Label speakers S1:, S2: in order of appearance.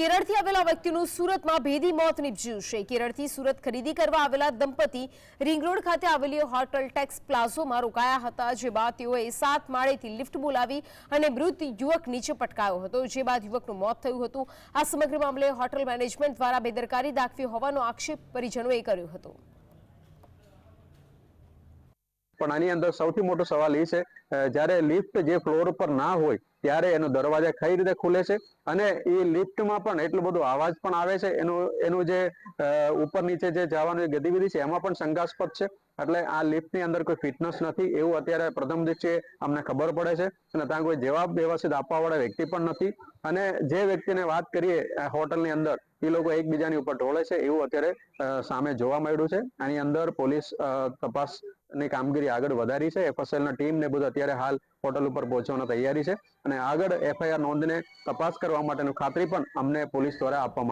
S1: કેરળથી આવેલા વ્યક્તિનું સુરતમાં ભેદી મોત નીપજ્યું છે। કેરળથી સુરત ખરીદી કરવા આવેલા દંપતી રિંગ રોડ ખાતે આવેલી હોટલ ટેક્સ પ્લાઝોમાં રોકાયા હતા, જે બાદ તેઓએ 7 માળેથી લિફ્ટ બોલાવી અને મૃત યુવક નીચે પટકાયો હતો, જે બાદ યુવકનું મોત થયું હતું। આ સમગ્ર મામલે હોટલ મેનેજમેન્ટ દ્વારા બેદરકારી દાખવી હોવાનો આક્ષેપ પરિજનોએ કર્યો હતો।
S2: પણ આની અંદર સૌથી મોટો સવાલ એ છે, જ્યારે લિફ્ટ જે ફ્લોર પર ના હોય ત્યારે એનો દરવાજા કઈ રીતે ખુલે છે અને એ લિફ્ટમાં પણ એટલો બધો અવાજ પણ આવે છે। એનું જે ઉપર નીચે જે જવાનું ગતિવિધિ છે એમાં પણ શંકાસ્પદ છે। એટલે આ લિફ્ટની અંદર કોઈ ફિટનેસ નથી એવું અત્યારે પ્રથમ દ્રષ્ટિએ અમને ખબર પડે છે અને ત્યાં કોઈ જવાબ વ્યવસ્થિત આપવા વાળા વ્યક્તિ પણ નથી અને જે વ્યક્તિને વાત કરીએ હોટલની અંદર એ લોકો એકબીજાની ઉપર ઢોળે છે એવું અત્યારે સામે જોવા મળ્યું છે। આની અંદર પોલીસ તપાસની કામગીરી આગળ વધારી છે। FSL ના ટીમ ને બધું અત્યારે હાલ હોટલ ઉપર પહોંચવાની તૈયારી છે અને આગળ FIR નોંધીને તપાસ કરવા માટેની ખાતરી પણ અમને પોલીસ દ્વારા આપવામાં